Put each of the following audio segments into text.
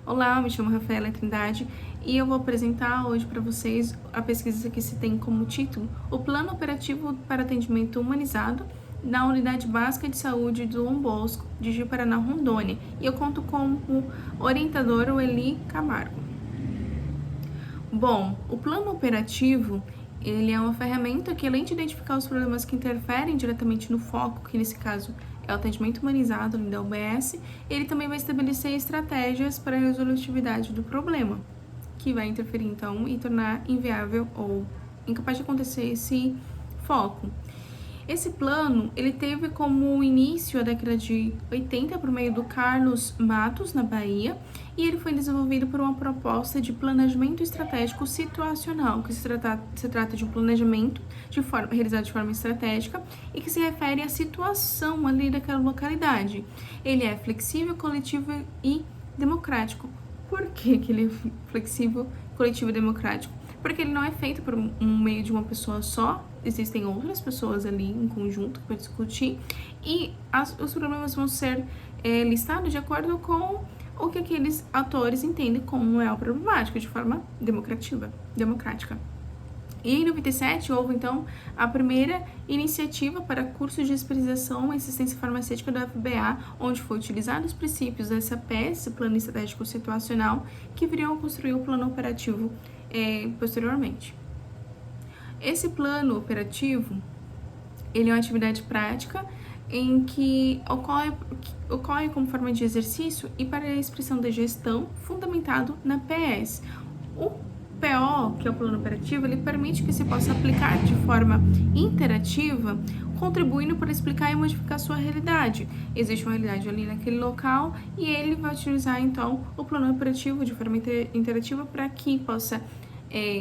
Olá, eu me chamo Rafaela Trindade e eu vou apresentar hoje para vocês a pesquisa que se tem como título o Plano Operativo para Atendimento Humanizado na Unidade Básica de Saúde do Dom Bosco, de Ji-Paraná, Rondônia. E eu conto com o orientador, o Eli Camargo. Bom, o plano operativo ele é uma ferramenta que, além de identificar os problemas que interferem diretamente no foco, que nesse caso é o atendimento humanizado da UBS, ele também vai estabelecer estratégias para a resolutividade do problema, que vai interferir então e tornar inviável ou incapaz de acontecer esse foco. Esse plano, ele teve como início a década de 80 por meio do Carlos Matos, na Bahia, e ele foi desenvolvido por uma proposta de planejamento estratégico situacional, que se trata de um planejamento realizado de forma estratégica e que se refere à situação ali daquela localidade. Ele é flexível, coletivo e democrático. Por que ele é flexível, coletivo e democrático? Porque ele não é feito por meio de uma pessoa só, existem outras pessoas ali em conjunto para discutir, e os problemas vão ser listados de acordo com o que aqueles atores entendem como é o problemático, de forma democrática. E em 97 houve então a primeira iniciativa para curso de especialização em assistência farmacêutica da FBA, onde foi utilizado os princípios dessa PES, Plano Estratégico Situacional, que viriam a construir o plano operativo posteriormente. Esse plano operativo, ele é uma atividade prática em que ocorre como forma de exercício e para a expressão da gestão fundamentado na PS. O PO, que é o plano operativo, ele permite que se possa aplicar de forma interativa, contribuindo para explicar e modificar a sua realidade. Existe uma realidade ali naquele local e ele vai utilizar então o plano operativo de forma interativa para que possa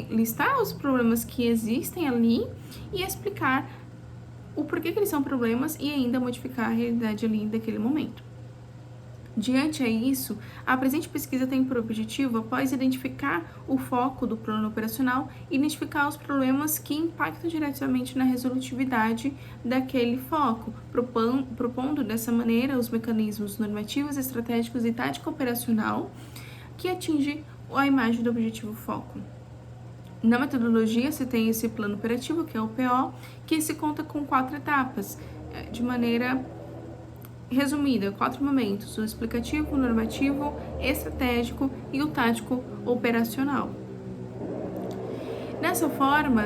listar os problemas que existem ali e explicar o porquê que eles são problemas e ainda modificar a realidade ali daquele momento. Diante a isso, a presente pesquisa tem por objetivo, após identificar o foco do plano operacional, identificar os problemas que impactam diretamente na resolutividade daquele foco, propondo dessa maneira os mecanismos normativos, estratégicos e tático-operacional que atinge a imagem do objetivo foco. Na metodologia, se tem esse plano operativo, que é o PO, que se conta com 4 etapas, de maneira resumida, 4 momentos: o explicativo, o normativo, estratégico e o tático operacional. Dessa forma,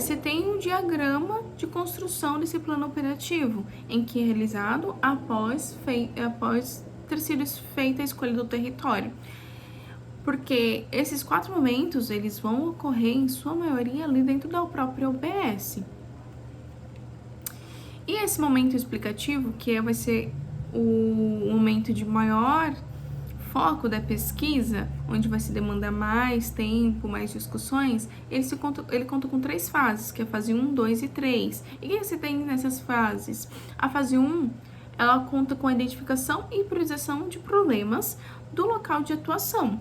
se tem um diagrama de construção desse plano operativo, em que é realizado após ter sido feita a escolha do território. Porque esses 4 momentos, eles vão ocorrer, em sua maioria, ali dentro da própria UBS. E esse momento explicativo, que vai ser o momento de maior foco da pesquisa, onde vai se demandar mais tempo, mais discussões, ele conta com 3 fases, que é a fase 1, 2 e 3. E o que você tem nessas fases? A fase 1, ela conta com a identificação e priorização de problemas do local de atuação,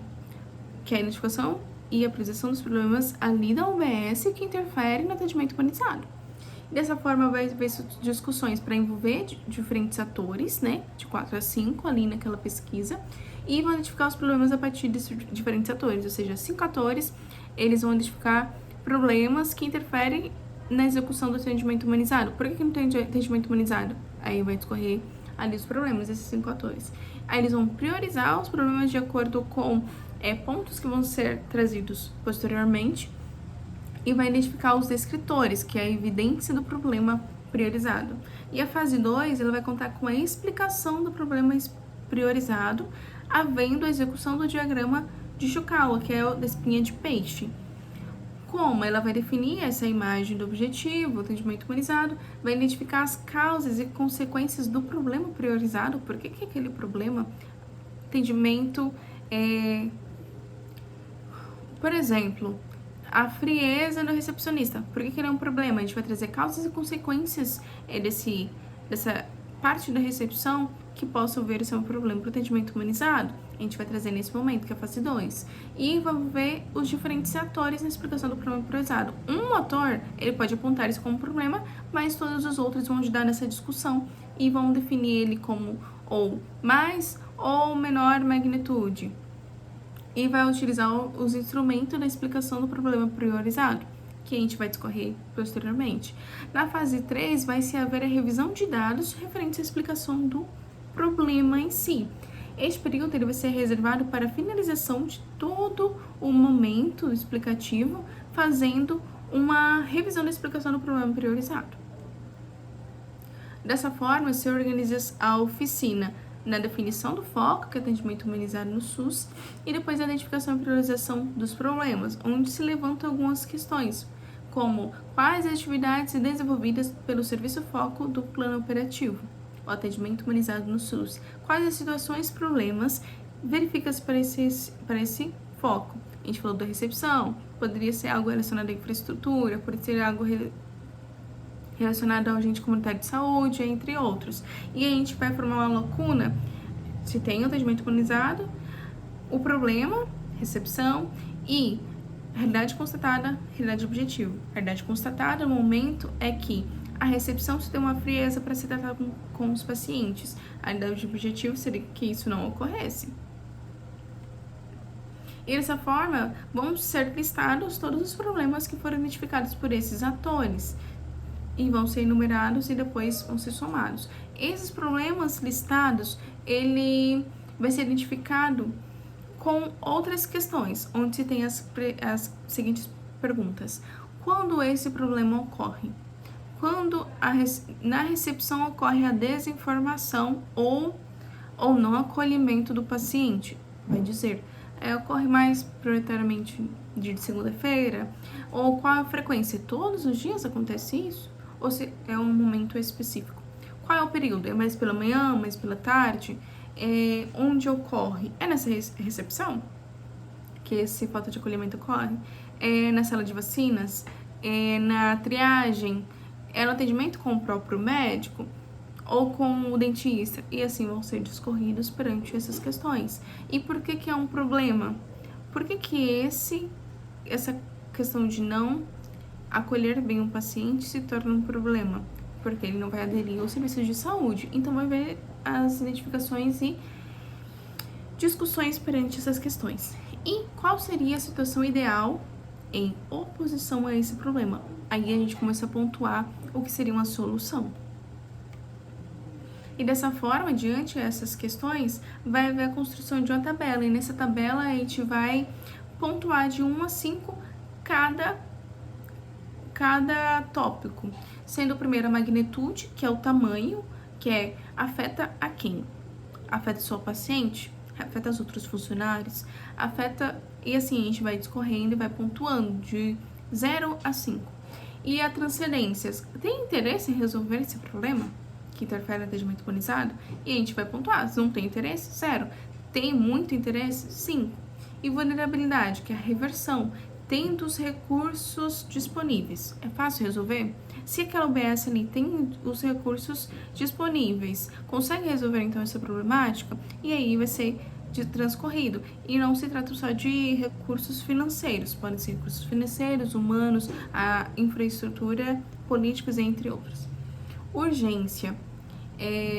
que é a identificação e a priorização dos problemas ali da UBS que interferem no atendimento humanizado. Dessa forma, vai haver discussões para envolver diferentes atores, né, de 4 a 5 ali naquela pesquisa, e vão identificar os problemas a partir de diferentes atores, ou seja, 5 atores, eles vão identificar problemas que interferem na execução do atendimento humanizado. Por que não tem atendimento humanizado? Aí vai discorrer ali os problemas, esses 5 atores. Aí eles vão priorizar os problemas de acordo com pontos que vão ser trazidos posteriormente e vai identificar os descritores, que é a evidência do problema priorizado. E a fase 2, ela vai contar com a explicação do problema priorizado, havendo a execução do diagrama de Yukawa, que é o da espinha de peixe. Como ela vai definir essa imagem do objetivo, atendimento humanizado, vai identificar as causas e consequências do problema priorizado, por que aquele problema, atendimento, por exemplo, a frieza do recepcionista, por que ele é um problema? A gente vai trazer causas e consequências dessa parte da recepção que possa ver ser um problema para o atendimento humanizado. A gente vai trazer nesse momento, que é a fase 2. E vamos ver os diferentes atores na explicação do problema priorizado. Um ator, ele pode apontar isso como problema, mas todos os outros vão ajudar nessa discussão e vão definir ele como ou mais ou menor magnitude. e vai utilizar os instrumentos da explicação do problema priorizado, que a gente vai discorrer posteriormente. Na fase 3, vai se haver a revisão de dados referentes à explicação do problema em si. Este período ele vai ser reservado para a finalização de todo o momento explicativo, fazendo uma revisão da explicação do problema priorizado. Dessa forma, se organiza a oficina na definição do foco, que é atendimento humanizado no SUS, e depois a identificação e priorização dos problemas, onde se levantam algumas questões, como quais as atividades desenvolvidas pelo serviço foco do plano operativo, o atendimento humanizado no SUS, quais as situações e problemas verificadas para esse foco. A gente falou da recepção, poderia ser algo relacionado à infraestrutura, poderia ser algo relacionado ao agente comunitário de saúde, entre outros. E a gente vai formar uma lacuna, se tem o atendimento humanizado, o problema, recepção e realidade constatada, realidade objetiva. A realidade constatada no momento é que a recepção se tem uma frieza para se tratar com os pacientes. A realidade objetiva seria que isso não ocorresse. E dessa forma, vão ser listados todos os problemas que foram identificados por esses atores e vão ser enumerados e depois vão ser somados. Esses problemas listados, ele vai ser identificado com outras questões, onde se tem as seguintes perguntas. Quando esse problema ocorre? Quando na recepção ocorre a desinformação ou não acolhimento do paciente, vai dizer, ocorre mais prioritariamente de segunda-feira? Ou qual a frequência? Todos os dias acontece isso? Ou se é um momento específico? Qual é o período? É mais pela manhã, mais pela tarde? Onde ocorre? É nessa recepção que esse falta de acolhimento ocorre? É na sala de vacinas? É na triagem? É no atendimento com o próprio médico? Ou com o dentista? E assim vão ser discorridos perante essas questões. E por que é um problema? Por que essa questão de não acolher bem o paciente se torna um problema? Porque ele não vai aderir aos serviços de saúde. Então, vai ver as identificações e discussões perante essas questões. E qual seria a situação ideal em oposição a esse problema? Aí a gente começa a pontuar o que seria uma solução. E dessa forma, diante dessas questões, vai haver a construção de uma tabela. E nessa tabela a gente vai pontuar de 1 a 5 cada tópico, sendo o primeiro a magnitude, que é o tamanho, que afeta a quem? Afeta só o paciente? Afeta os outros funcionários? Afeta, e assim a gente vai discorrendo e vai pontuando de 0 a 5. E a transcendências, tem interesse em resolver esse problema que interfere no atendimento humanizado? E a gente vai pontuar, se não tem interesse, 0. Tem muito interesse? 5. E vulnerabilidade, que é a reversão, tendo os recursos disponíveis. É fácil resolver? Se aquela UBS ali tem os recursos disponíveis, consegue resolver então essa problemática? E aí vai ser transcorrido. E não se trata só de recursos financeiros, podem ser recursos financeiros, humanos, a infraestrutura, políticos, entre outros. Urgência.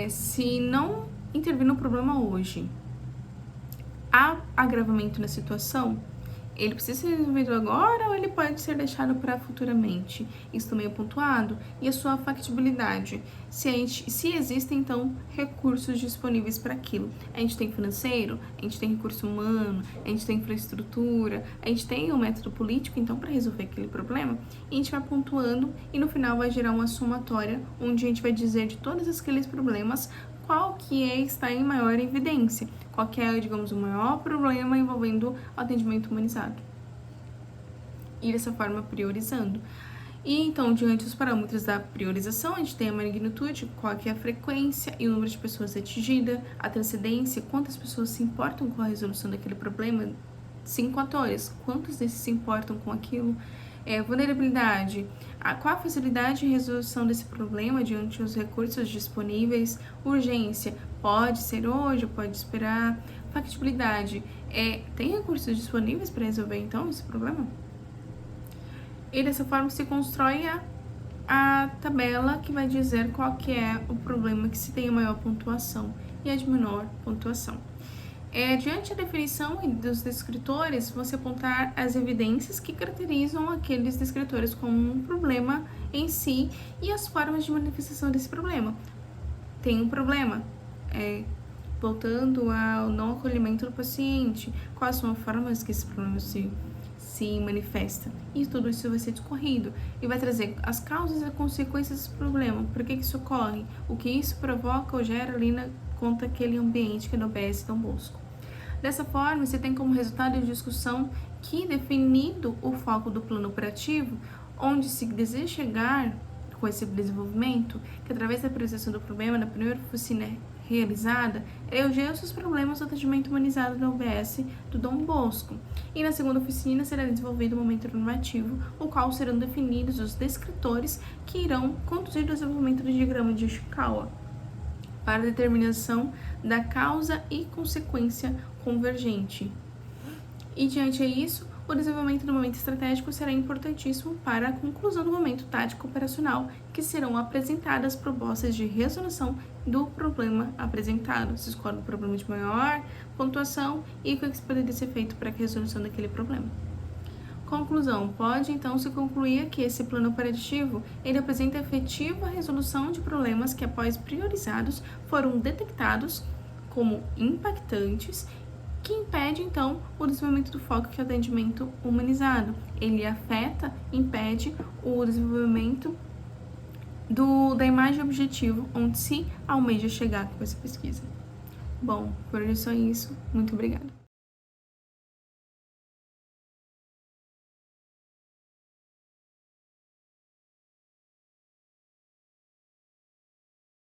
Se não intervir no problema hoje, há agravamento na situação, ele precisa ser resolvido agora ou ele pode ser deixado para futuramente? Isso também é pontuado. E a sua factibilidade. Se existem, então, recursos disponíveis para aquilo. A gente tem financeiro, a gente tem recurso humano, a gente tem infraestrutura, a gente tem o método político, então, para resolver aquele problema. E a gente vai pontuando e no final vai gerar uma somatória, onde a gente vai dizer de todos aqueles problemas qual que está em maior evidência, qual que é, digamos, o maior problema envolvendo o atendimento humanizado. E dessa forma priorizando. E então, diante dos parâmetros da priorização, a gente tem a magnitude, qual que é a frequência e o número de pessoas atingidas, a transcendência, quantas pessoas se importam com a resolução daquele problema, 5 atores, quantos desses se importam com aquilo, vulnerabilidade, qual a facilidade de resolução desse problema diante dos recursos disponíveis, urgência, pode ser hoje, pode esperar, factibilidade, tem recursos disponíveis para resolver então esse problema? E dessa forma se constrói a tabela que vai dizer qual que é o problema que se tem a maior pontuação e a de menor pontuação. Diante da definição dos descritores, você apontar as evidências que caracterizam aqueles descritores como um problema em si e as formas de manifestação desse problema. Tem um problema, voltando ao não acolhimento do paciente, quais são as formas que esse problema se manifesta. E tudo isso vai ser discorrido e vai trazer as causas e as consequências desse problema, por que isso ocorre, o que isso provoca ou gera ali contra aquele ambiente que é do OBS Dom Bosco. Dessa forma, você tem como resultado de discussão que, definido o foco do plano operativo, onde se deseja chegar com esse desenvolvimento, que através da apresentação do problema, na primeira oficina realizada, elogia os problemas do atendimento humanizado do OBS do Dom Bosco. E na segunda oficina será desenvolvido o momento normativo, o qual serão definidos os descritores que irão conduzir o desenvolvimento do diagrama de Ishikawa para a determinação da causa e consequência convergente. E diante disso, o desenvolvimento do momento estratégico será importantíssimo para a conclusão do momento tático operacional, que serão apresentadas propostas de resolução do problema apresentado. Se escolhe o problema de maior pontuação e o que poderia ser feito para a resolução daquele problema. Conclusão. Pode, então, se concluir que esse plano operativo ele apresenta efetiva resolução de problemas que, após priorizados, foram detectados como impactantes, que impede, então, o desenvolvimento do foco que é o atendimento humanizado. Ele afeta, impede o desenvolvimento da imagem objetivo, onde se almeja chegar com essa pesquisa. Bom, por hoje é só isso. Muito obrigada.